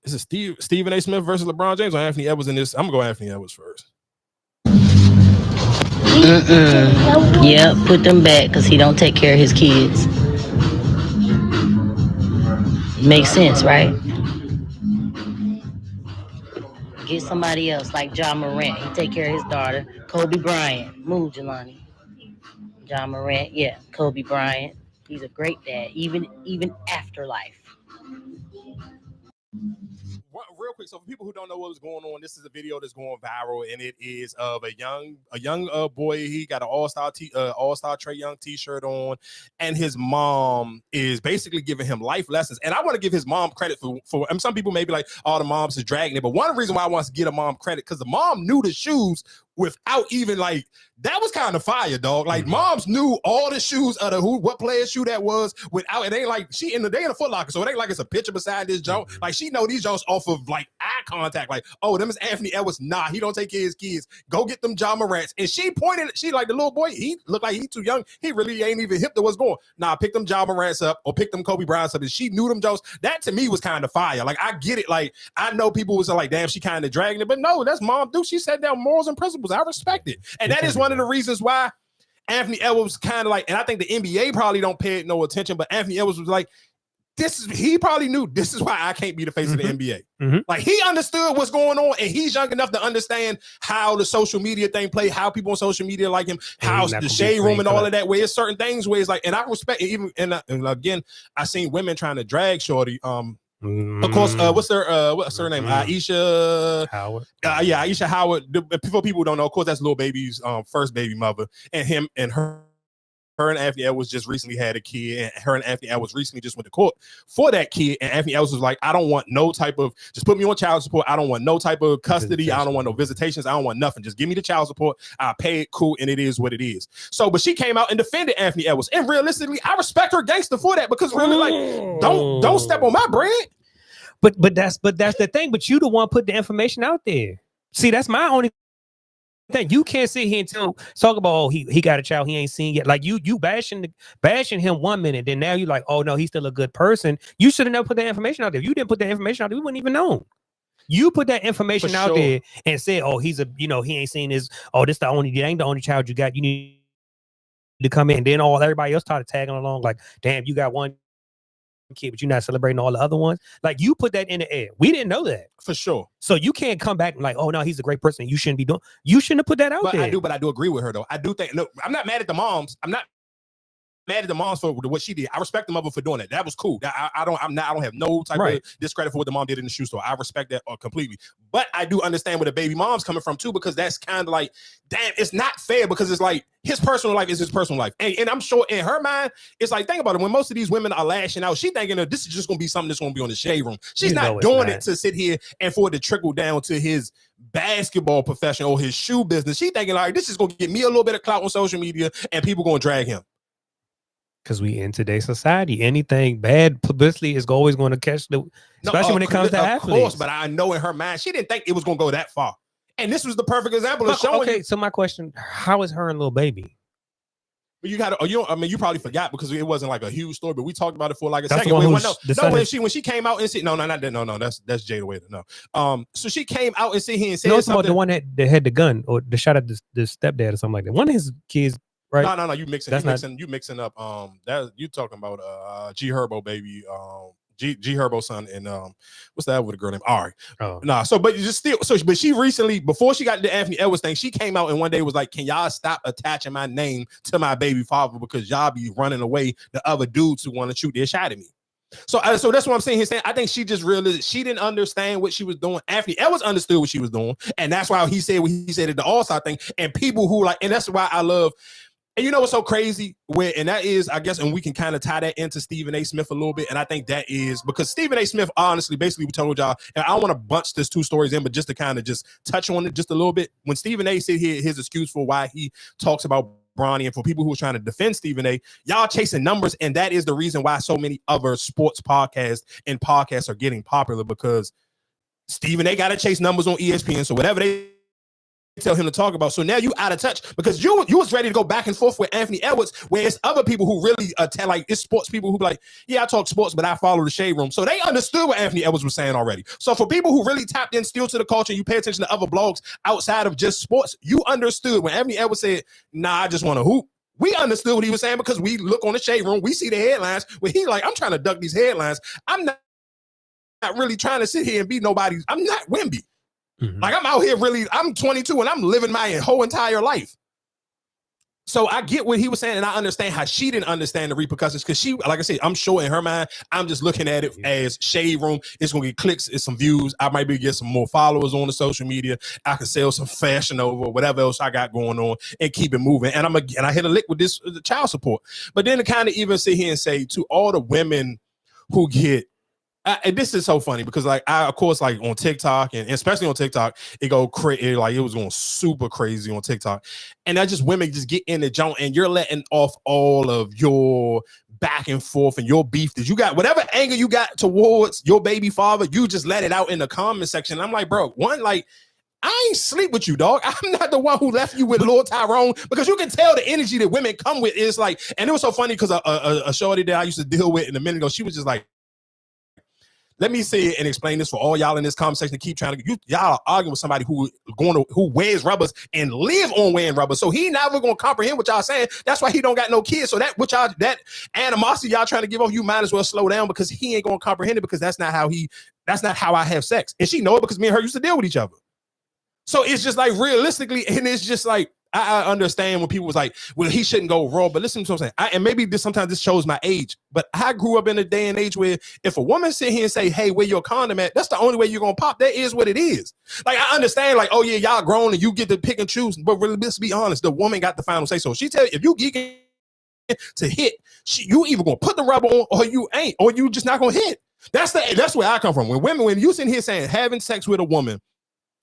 Is it Stephen A. Smith versus LeBron James or Anthony Edwards in this? I'm gonna go Anthony Edwards first. Yeah, put them back because he don't take care of his kids. Makes sense, right? Get somebody else like John Morant. He take care of his daughter. Kobe Bryant. Move, Jelani. John Morant. Yeah, Kobe Bryant. He's a great dad, even after life. Real quick, so for people who don't know what was going on, this is a video that's going viral, and it is of a young boy. He got an all-star Trae Young t-shirt on, and his mom is basically giving him life lessons. And I want to give his mom credit for and some people may be like, oh, the mom's is dragging it, but one reason why I want to get a mom credit, because the mom knew the shoes without even like, that was kind of fire, dog. Like moms knew all the shoes of the what player's shoe that was without, it ain't like they in a Foot Locker, so it ain't like it's a picture beside this joint. Like she know these joints off of like eye contact. Like, oh, them is Anthony Edwards. Nah, he don't take care of his kids. Go get them John Morants. And she pointed, she like the little boy, he looked like he too young. He really ain't even hip to what's going. Nah, pick them John Morants up or pick them Kobe Bryants up. And she knew them joints. That to me was kind of fire. Like I get it. Like I know people was like, damn, she kind of dragging it, but no, that's mom dude. She set down morals and principles. I respect it. And that is one of the reasons why Anthony Edwards kind of like, and I think the NBA probably don't pay it no attention, but Anthony Edwards was like, he probably knew this is why I can't be the face of the NBA. Like he understood what's going on, and he's young enough to understand how the social media thing play, how people on social media like him, how the shade room and all of that, where it's certain things where it's like, and I respect it even, and again, I seen women trying to drag Shorty, of course, what's her name? Ayesha Howard. Yeah, Ayesha Howard. For people who don't know, of course, that's Lil Baby's first baby mother, and him and her and Anthony Edwards just recently had a kid, and her and Anthony Edwards recently just went to court for that kid. And Anthony Edwards was like, I don't want no type of, just put me on child support. I don't want no type of custody. I don't want no visitations. I don't want nothing. Just give me the child support. I pay it, cool, and it is what it is. So, but she came out and defended Anthony Edwards. And realistically, I respect her gangster for that, because really, like, don't step on my bread. But that's the thing. But you the one put the information out there. See, that's my only thing. You can't sit here and talk about, oh, he got a child he ain't seen yet. Like you bashing him 1 minute, then now you like, oh no, he's still a good person. You should have never put that information out there. If you didn't put that information out there, we wouldn't even know. You put that information out there and said, oh, he's he ain't seen his, oh, this ain't the only child you got. You need to come in. And then everybody else started tagging along, like, damn, you got one kid, but you're not celebrating all the other ones. Like you put that in the air. We didn't know that for sure. So you can't come back and like, oh no, he's a great person. You shouldn't be doing. You shouldn't have put that out there. But I do agree with her though. I do think. No, I'm not mad at the moms. I'm not mad at the moms for what she did. I respect the mother for doing that. That was cool. I don't have no type of discredit for what the mom did in the shoe store. I respect that completely. But I do understand where the baby mom's coming from too, because that's kind of like, damn, it's not fair, because it's like his personal life is his personal life. And I'm sure in her mind, it's like, think about it. When most of these women are lashing out, she thinking this is just going to be something that's going to be on the shade room. She's not doing it to sit here and for it to trickle down to his basketball profession or his shoe business. She thinking like, this is going to get me a little bit of clout on social media and people going to drag him. Because we in today's society, anything bad publicity is always going to catch especially when it comes to athletes. Of course, but I know in her mind, she didn't think it was going to go that far. And this was the perfect example of showing. Okay, so my question: how is her and Lil Baby? But you got to, you probably forgot because it wasn't like a huge story, but we talked about it for like a second. When she came out and said, no, not that, no, that's Jada Waiter, no. So she came out and said and said something. About the one that had the gun or the shot at the stepdad or something like that. One of his kids. Right. No. You mixing up. That you talking about G Herbo baby, G Herbo son, and what's that with a girl named Ari? Oh. Nah. So, but just still, but she recently, before she got the Anthony Edwards thing, she came out and one day was like, "Can y'all stop attaching my name to my baby father because y'all be running away the other dudes who want to shoot their shot at me." So that's what I'm saying. He's saying, I think she just realized she didn't understand what she was doing. Anthony Edwards understood what she was doing, and that's why he said what he said at the All-Star thing. And people who like, and that's why I love. And you know what's so crazy? And that is, I guess, and we can kind of tie that into Stephen A. Smith a little bit. And I think that is because Stephen A. Smith, honestly, basically we told y'all, and I don't want to bunch this two stories in, but just to kind of just touch on it just a little bit. When Stephen A. said his excuse for why he talks about Bronny, and for people who are trying to defend Stephen A., y'all chasing numbers. And that is the reason why so many other sports podcasts are getting popular, because Stephen A. got to chase numbers on ESPN. So whatever they tell him to talk about. So now you out of touch because you was ready to go back and forth with Anthony Edwards, where it's other people who really like it's sports people who be like, yeah, I talk sports, but I follow the shade room. So they understood what Anthony Edwards was saying already. So for people who really tapped in still to the culture, you pay attention to other blogs outside of just sports, you understood when Anthony Edwards said, nah, I just want to hoop. We understood what he was saying because we look on the shade room, we see the headlines where he's like, I'm trying to duck these headlines. I'm not really trying to sit here and be nobody. I'm not Wemby. Mm-hmm. Like I'm out here really, I'm 22 and I'm living my whole entire life. So I get what he was saying and I understand how she didn't understand the repercussions because she, like I said, I'm sure in her mind, I'm just looking at it as shade room. It's going to get clicks, it's some views. I might be get some more followers on the social media. I can sell some fashion over whatever else I got going on and keep it moving. And I hit a lick with this the child support. But then to kind of even sit here and say to all the women who get, and this is so funny because like I of course like on TikTok and especially on TikTok it go crazy, like it was going super crazy on TikTok, and that just women just get in the joint and you're letting off all of your back and forth and your beef that you got, whatever anger you got towards your baby father, you just let it out in the comment section. I'm like, bro, one, like I ain't sleep with you, dog. I'm not the one who left you with Lord Tyrone because you can tell the energy that women come with is like, and it was so funny because a shorty that I used to deal with in a minute ago, she was just like, let me say it and explain this for all y'all in this comment section to keep trying to, y'all are arguing with somebody who wears rubbers and live on wearing rubbers. So he never gonna comprehend what y'all saying. That's why he don't got no kids. So that animosity y'all trying to give off, you might as well slow down because he ain't gonna comprehend it because that's not how I have sex. And she know it because me and her used to deal with each other. So it's just like realistically, and it's just like, I understand when people was like, well, he shouldn't go raw, but listen to what I'm saying. And maybe sometimes this shows my age, but I grew up in a day and age where if a woman sit here and say, hey, where your condom at? That's the only way you're going to pop. That is what it is. Like, I understand like, oh yeah, y'all grown and you get to pick and choose, but really, let's be honest, the woman got the final say. So she tell you, if you geeking to hit, you either going to put the rubber on or you ain't, or you just not going to hit. That's where I come from. When you sitting here saying having sex with a woman,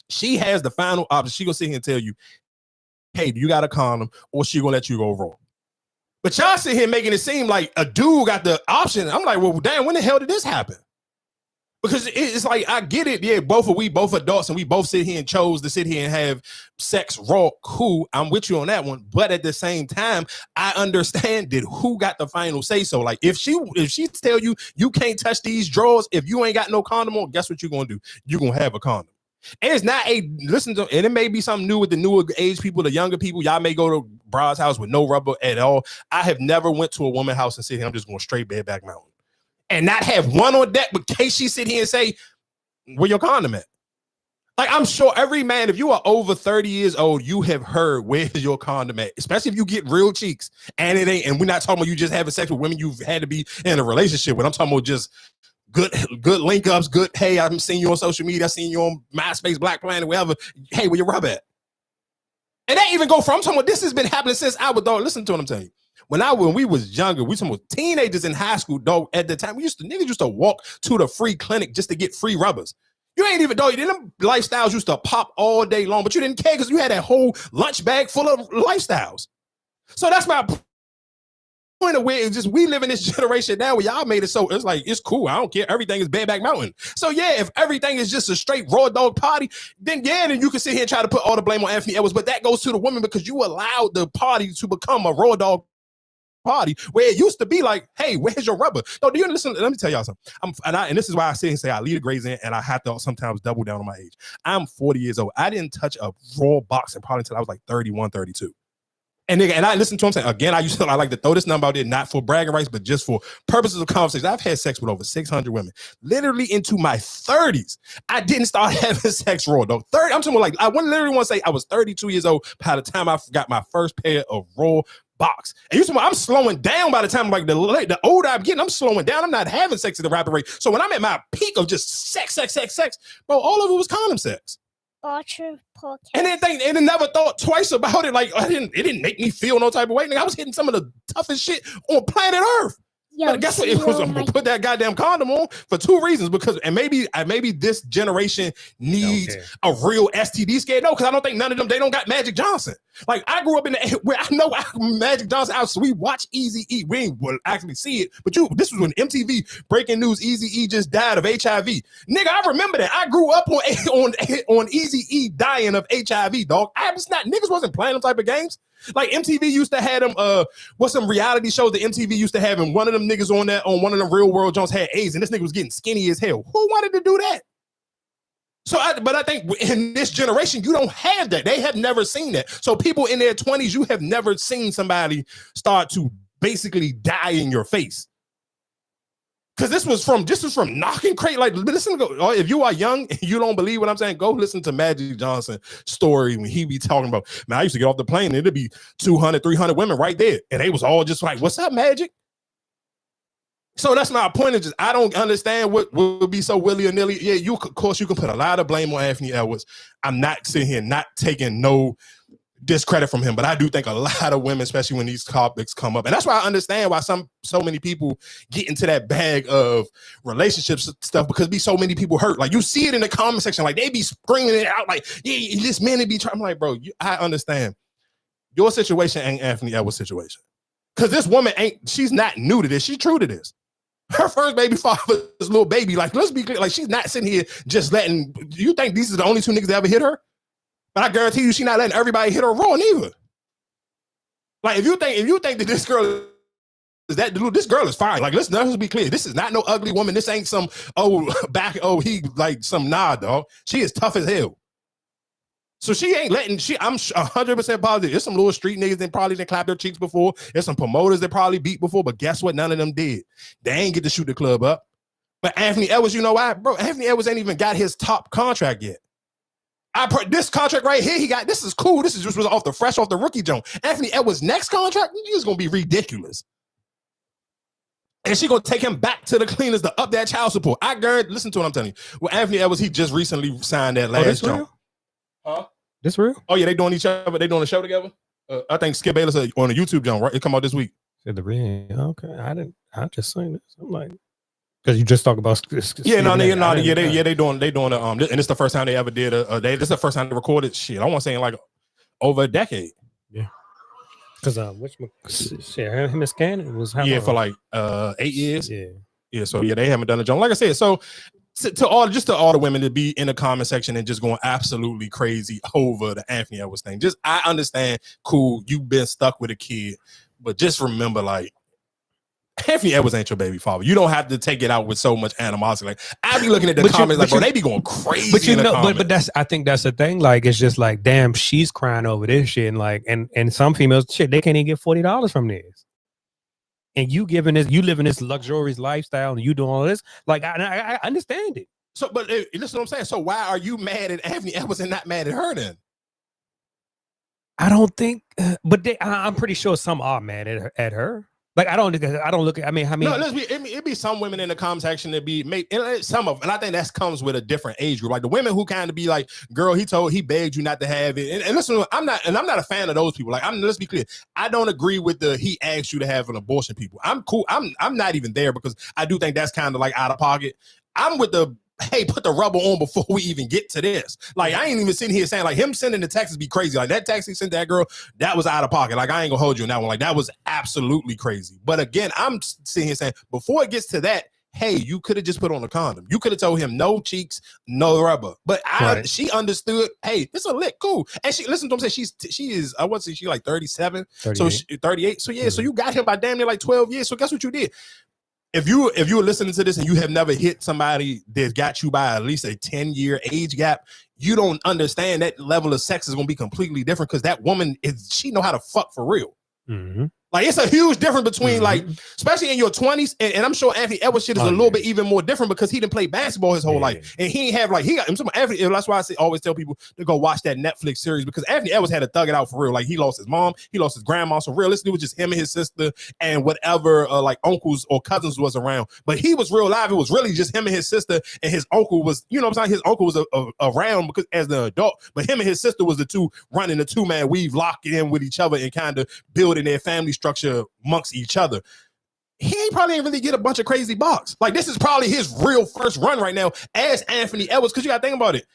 she has the final option. She gonna sit here and tell you, hey, do you got a condom, or she gonna let you go raw? But y'all sit here making it seem like a dude got the option. I'm like, well, damn, when the hell did this happen? Because it's like, I get it. Yeah, we both adults and we both sit here and chose to sit here and have sex raw. Cool, I'm with you on that one. But at the same time, I understand that who got the final say so. Like if she tell you, you can't touch these drawers if you ain't got no condom on, guess what you're gonna do? You're gonna have a condom. And it's not and it may be something new with the newer age people, the younger people. Y'all may go to Brad's house with no rubber at all. I have never went to a woman's house and said, I'm just going straight bareback mountain and not have one on deck, but case she sit here and say, where your condom at? Like, I'm sure every man, if you are over 30 years old, you have heard where's your condom at, especially if you get real cheeks and it ain't, and we're not talking about you just having sex with women you've had to be in a relationship with. I'm talking about just good link ups, good, hey, I've seen you on social media, I've seen you on MySpace, Black Planet, whatever. Hey, where your rub at? And that even go from, I'm talking about this has been happening since I was, dog. Listen to what I'm telling you. When we was younger, we talking about teenagers in high school, dog. At the time, niggas used to walk to the free clinic just to get free rubbers. You ain't even, dog, them lifestyles used to pop all day long, but you didn't care because you had that whole lunch bag full of lifestyles. So that's my point of where it's just we live in this generation now where y'all made it so it's like it's cool. I don't care. Everything is bareback mountain. So yeah, if everything is just a straight raw dog party, then you can sit here and try to put all the blame on Anthony Edwards, but that goes to the woman because you allowed the party to become a raw dog party where it used to be like, hey, where's your rubber? No, do you listen? Let me tell y'all something. And this is why I sit and say I lead a Grey's in, and I have to sometimes double down on my age. I'm 40 years old. I didn't touch a raw boxing probably until I was like 31, 32. And I listened to him saying, again, I like to throw this number out there, not for bragging rights, but just for purposes of conversation. I've had sex with over 600 women. Literally into my 30s, I didn't start having sex raw, though. I'm talking like, I literally want to say I was 32 years old by the time I got my first pair of raw box. And I'm slowing down by the time, like the older I'm getting, I'm slowing down. I'm not having sex at the rapid rate. So when I'm at my peak of just sex, bro, all of it was condom sex. And then never thought twice about it. Like it didn't make me feel no type of way. I was hitting some of the toughest shit on planet Earth. But guess what? It was I'm gonna put that goddamn condom on for 2 reasons. Because maybe this generation needs a real STD scare. No, because I don't think none of them, they don't got Magic Johnson. Like I grew up in the where I know Magic Johnson out, so we watch Easy E. We ain't will actually see it, but this was when MTV breaking news Easy E just died of HIV. Nigga, I remember that. I grew up on Easy E dying of HIV, dog. Niggas wasn't playing them type of games. Like MTV used to have them, what's some reality shows that MTV used to have, and one of them niggas on one of them Real World Jones had AIDS, and this nigga was getting skinny as hell. Who wanted to do that? But I think in this generation, you don't have that. They have never seen that. So people in their 20s, you have never seen somebody start to basically die in your face. Because this was from knocking crate. Like, listen, if you are young and you don't believe what I'm saying, go listen to Magic Johnson's story when he be talking about, man, I used to get off the plane and it'd be 200, 300 women right there. And they was all just like, what's up, Magic? So that's my point. Is just I don't understand what would be so willy-nilly. Yeah, of course you can put a lot of blame on Anthony Edwards. I'm not sitting here not taking no discredit from him, but I do think a lot of women, especially when these topics come up, and that's why I understand why so many people get into that bag of relationships stuff, because be so many people hurt. Like you see it in the comment section, like they be screaming it out, like, yeah, this man be trying. I'm like, bro, I understand your situation ain't Anthony Edwards' situation, because this woman she's not new to this. She's true to this. Her first baby father's little baby. Like, let's be clear. Like, she's not sitting here just letting. You think these are the only 2 niggas that ever hit her? But I guarantee you, she's not letting everybody hit her raw neither. Like, if you think that this girl is this girl is fine. Like, let's be clear. This is not no ugly woman. This ain't some he like some dog. She is tough as hell. So she ain't letting. I'm 100% positive. There's some little street niggas that probably didn't clap their cheeks before. There's some promoters that probably beat before. But guess what? None of them did. They ain't get to shoot the club up. But Anthony Edwards, you know why, bro? Anthony Edwards ain't even got his top contract yet. This contract right here, he got. This is cool. This is just was fresh off the rookie joint. Anthony Edwards' next contract is gonna be ridiculous, and she gonna take him back to the cleaners to up that child support. I guarantee. Listen to what I'm telling you. Well, Anthony Edwards, he just recently signed that last joint. Huh? This real? Oh yeah, they doing each other. They doing a show together. I think Skip Bayless on a YouTube joint. Right, it come out this week. Said the real. Okay, I just seen this. I'm like. Because you just talk about they doing and it's the first time they ever did this is the first time they recorded shit. I want to say in like over a decade. Yeah. Because him and Scan was for like 8 years. Yeah. So they haven't done a joint. Like I said, so to all the women to be in the comment section and just going absolutely crazy over the Anthony Edwards thing. Just I understand, cool, you've been stuck with a kid, but just remember, like, Anthony Edwards ain't your baby father. You don't have to take it out with so much animosity. Like I be looking at the comments, like, bro, they be going crazy. But you know, but I think that's the thing. Like, it's just like, damn, she's crying over this shit, and like, and some females, shit, they can't even get $40 from this. And you living this luxurious lifestyle, and you doing all this. Like, I understand it. So, but listen, what I'm saying. So, why are you mad at Anthony Edwards and not mad at her then? I don't think, but I'm pretty sure some are mad at her. Like I don't look at. I mean, no. It be some women in the comment section that be some of, and I think that comes with a different age group. Like the women who kind of be like, "Girl, he begged you not to have it." And listen, I'm not a fan of those people. Like let's be clear. I don't agree with he asked you to have an abortion. People, I'm cool. I'm not even there because I do think that's kind of like out of pocket. I'm with the. Hey, put the rubber on before we even get to this. Like, I ain't even sitting here saying, like, him sending the text be crazy. Like, that text he sent that girl, that was out of pocket. Like, I ain't gonna hold you on that one. Like, that was absolutely crazy. But again, I'm sitting here saying, before it gets to that, hey, you could have just put on a condom. You could have told him no cheeks, no rubber. But she understood, hey, it's a lick, cool. And she, listen to him say, she is, I want to say she like 37. 38. So 38. So yeah, so you got him by damn near like 12 years. So guess what you did? If you were listening to this and you have never hit somebody that got you by at least a 10-year age gap, you don't understand that level of sex is going to be completely different because that woman she know how to fuck for real. Mm-hmm. Like it's a huge difference between like, especially in your 20s, and I'm sure Anthony Edwards shit is a little bit even more different because he didn't play basketball his whole life, and he ain't have like Anthony. That's why I always tell people to go watch that Netflix series because Anthony Edwards had to thug it out for real. Like he lost his mom, he lost his grandma, so realistically it was just him and his sister and whatever like uncles or cousins was around. But he was real live. It was really just him and his sister, and his uncle was, you know what I'm saying? His uncle was around because as the adult, but him and his sister was the two running the 2-man weave, locked in with each other and kind of building their family structure amongst each other. he probably ain't really get a bunch of crazy box. Like, this is probably his real first run right now as Anthony Edwards, because you got to think about it.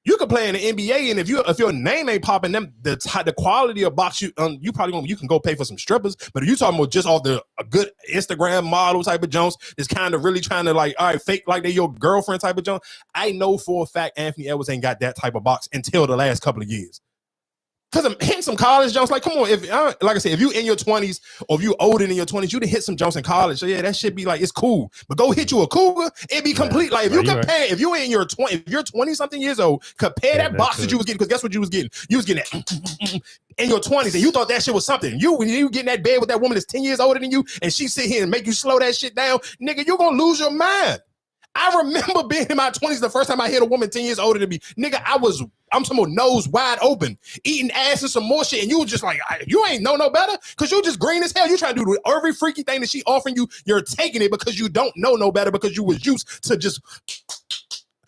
You could play in the NBA, and if your name ain't popping, them the quality of box you probably you can go pay for some strippers. But if you talking about just off a good Instagram model type of Jones, that's kind of really trying to like, all right, fake like they your girlfriend type of Jones. I know for a fact Anthony Edwards ain't got that type of box until the last couple of years. Because I'm hitting some college jumps. Like, come on, if like I said, if you in your 20s or if you older in your 20s, you done hit some jumps in college. So yeah, that should be like, it's cool. But go hit you a cougar, it'd be complete. Like, if you compare, if you in your 20, if you're 20-something years old, compare that box that you was getting, because guess what you was getting? You was getting it in your 20s, and you thought that shit was something. When you get in that bed with that woman that's 10 years older than you, and she sit here and make you slow that shit down, nigga, you're gonna lose your mind. I remember being in my 20s the first time I hit a woman 10 years older than me. Nigga, I'm some nose wide open, eating ass and some more shit, and you were just like, you ain't know no better, because you just green as hell. You trying to do every freaky thing that she offering you, you're taking it because you don't know no better, because you was used to just...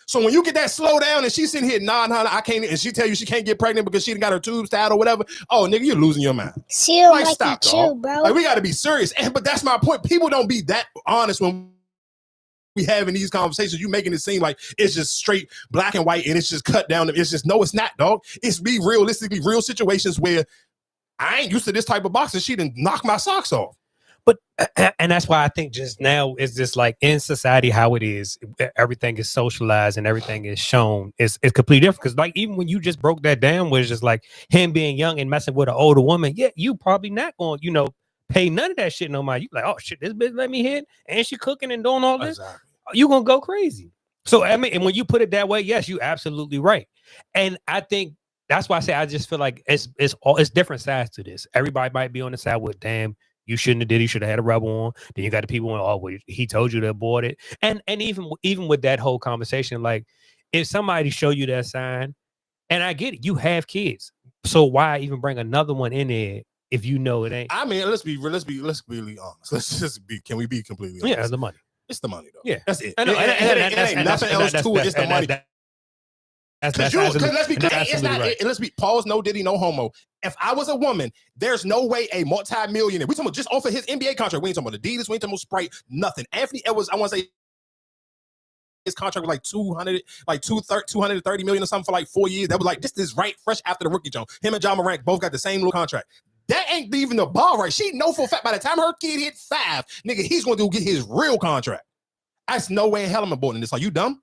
So when you get that slow down and she's sitting here, nah, I can't, and she tell you she can't get pregnant because she done got her tubes tied or whatever, oh, nigga, you're losing your mind. Like, stop, chill, bro. Like, we got to be serious. But that's my point. People don't be that honest when we having these conversations. You making it seem like it's just straight black and white and it's just cut down. It's just, no, it's not, dog. It's be realistically real situations where I ain't used to this type of boxing. She done knock my socks off. But and that's why I think just now it's just like in society how it is, everything is socialized and everything is shown. It's completely different, because like even when you just broke that down, where it's just like him being young and messing with an older woman, yeah, you probably not going, pay none of that shit no mind. You like, oh shit, this bitch let me hit and she cooking and doing all this. Exactly. You gonna go crazy. So I mean, and when you put it that way, yes, you absolutely right. And I think that's why I say I just feel like it's different sides to this. Everybody might be on the side with, damn, you shouldn't have did. You should have had a rubber on. Then you got the people on, oh, well, he told you to abort it. And even with that whole conversation, like if somebody show you that sign, and I get it, you have kids, so why even bring another one in there if you know it ain't? I mean, let's be really honest. Can we be completely honest? Yeah, it's the money. It's the money, though. Yeah, that's it. And ain't nothing else to it. It's the money. Because let's be let's be pause. No diddy, no homo. If I was a woman, there's no way a multi-millionaire. We talking about just off of his NBA contract. We ain't talking about Adidas. We ain't talking about Sprite. Nothing. Anthony Edwards, I want to say his contract was like 230 million or something for like 4 years. That was like, this is right fresh after the rookie jump. Him and John Morant both got the same little contract. That ain't even the ball right. She know for a fact by the time her kid hit 5, nigga, he's going to get his real contract. That's no way in hell I'm aborting this. Are you dumb?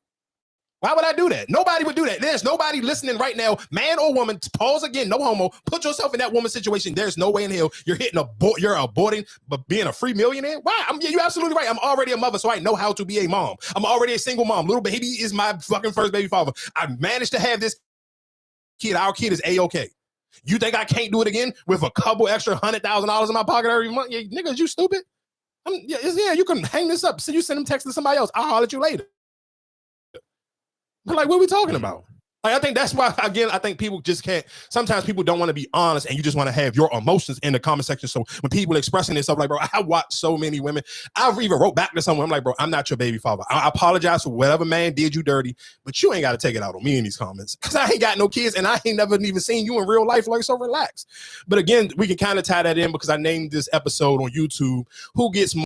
Why would I do that? Nobody would do that. There's nobody listening right now, man or woman. Pause again, no homo. Put yourself in that woman's situation. There's no way in hell you're you're aborting, but being a free millionaire. Why? You're absolutely right. I'm already a mother, so I know how to be a mom. I'm already a single mom. Little baby is my fucking first baby father. I managed to have this kid. Our kid is A-okay. You think I can't do it again with a couple extra $100,000 in my pocket every month? Yeah, niggas, you stupid? Yeah, you can hang this up. So you send them text to somebody else. I'll holler at you later. But like, what are we talking about? Like, I think that's why, again, I think people just can't. Sometimes people don't want to be honest, and you just want to have your emotions in the comment section. So when people expressing themselves, like, bro, I watch so many women. I've even wrote back to someone. I'm like, bro, I'm not your baby father. I apologize for whatever man did you dirty, but you ain't got to take it out on me in these comments, because I ain't got no kids and I ain't never even seen you in real life. Like, so relax. But again, we can kind of tie that in because I named this episode on YouTube, Who Gets More